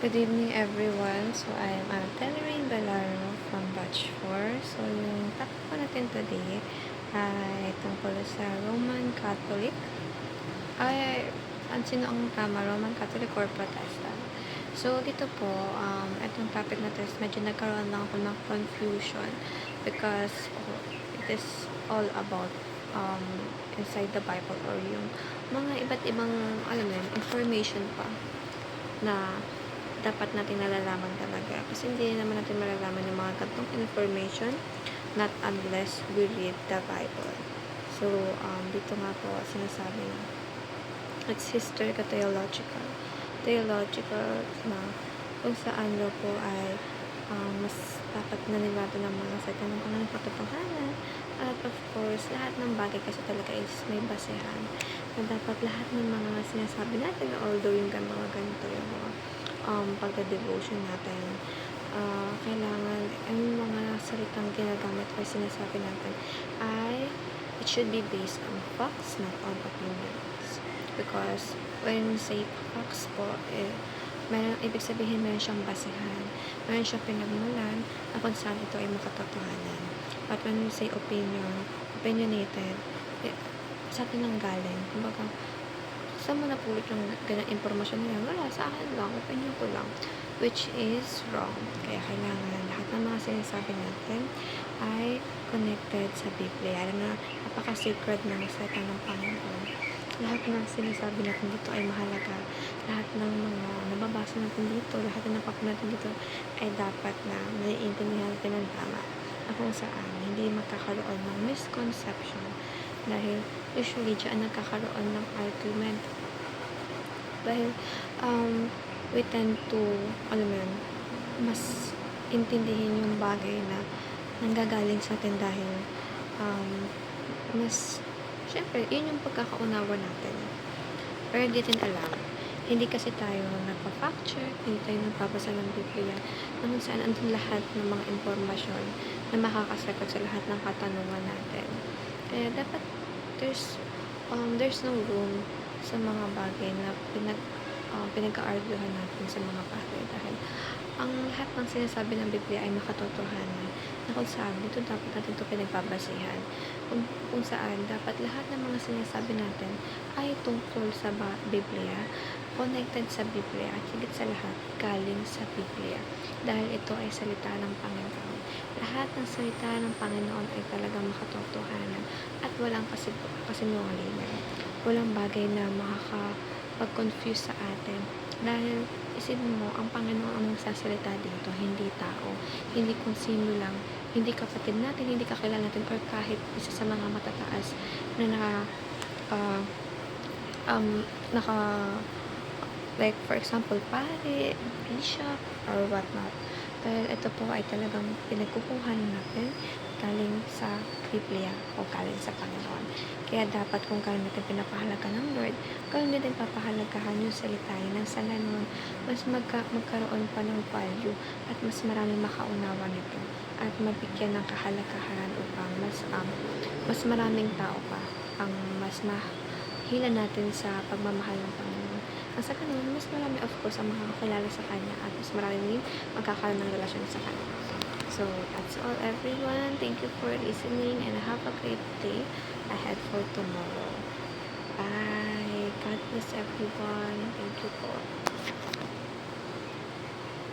Good evening everyone. So I'm Telerain Balaro from Batch 4. So yung topic po natin today ay tungkol sa Roman Catholic. Sino ang tama? Roman Catholic or Protestant? So dito po, itong topic na to is medyo nagkaroon lang ako ng confusion because it is all about inside the Bible or yung mga iba't ibang information pa na dapat natin nalalaman talaga. Kasi hindi naman natin malalaman yung mga gantong information not unless we read the Bible. So, dito nga po sinasabi na it's historical-theological. Theological na kung saan daw po ay mas dapat naniwala ng mga sa ganun kung anong katotohanan. At of course, lahat ng bagay kasi talaga is may basehan. Na dapat lahat ng mga sinasabi natin, although yung mga ganito yung mga pagka-devotion natin, kailangan ang mga salitang ginagamit or sinasabi natin ay it should be based on facts, not on opinions. Because when we say facts po, ibig sabihin meron siyang basehan, meron siyang pinagmulan na kung saan ito ay makatotohanan. But when we say opinionated, sa atin ang galing. Kumbaga, saan mo napulot yung ganang impormasyon na yan? Wala, sa akin lang, opinion ko lang. Which is wrong. Kaya kailangan lahat ng mga sinasabi natin ay connected sa Biblia. Alam na, napaka-sacred ng salita ng Panginoon. Lahat ng sinasabi natin dito ay mahalaga. Lahat ng mga nababasa natin dito, lahat ng napapanood natin dito ay dapat na naiintindihan natin ng tama. Na kung saan, hindi magkakaroon ng misconception. Dahil usually dyan nagkakaroon ng argument. Dahil we tend to, mas intindihin yung bagay na nanggagaling sa atin dahil mas, syempre, yun yung pagkakaunawa natin. Pero di din alam. Hindi kasi tayo nagpa-fact check, hindi tayo nagbabasa ng Biblia, na kung saan andun lahat ng mga impormasyon na makakasagot sa lahat ng katanungan natin. Kaya dapat there's no room sa mga bagay na pinag-aarguhan natin sa mga bagay dahil ang lahat ng sinasabi ng Biblia ay makatotohanan na kung saan dito dapat natin ito pinagbabasihan kung saan dapat lahat ng mga sinasabi natin ay tungkol sa Biblia, connected sa Biblia at higit sa lahat galing sa Biblia dahil ito ay salita ng Panginoon. Lahat ng salita ng Panginoon ay talagang makatotohanan at walang kasinungalingan. Walang bagay na makakapag-confuse sa atin dahil isipin mo, ang Panginoon ang nagsasalita dito, hindi tao, hindi kung sino lang, hindi kapatid natin, hindi kakilala natin, or kahit isa sa mga matataas na like for example, pare, bishop, or whatnot. Dahil ito po ay talagang pinagkukuhan natin galing sa Biblia o galing sa Panginoon. Kaya dapat kung kaya natin pinapahalaga ng Lord, kaya natin papahalagahan yung salita niya ng salanon, mas magkaroon pa ng value at mas maraming makaunawa nito at mabigyan ng kahalagahan upang mas maraming tao pa ang mas mahila natin sa pagmamahal ng Panginoon. At sa ganun, mas marami of course ang makakakilala sa Kanya at mas marami magkakaroon ng relasyon sa Kanya. So, that's all everyone. Thank you for listening and have a great day ahead for tomorrow. Bye. God bless everyone. Thank you po.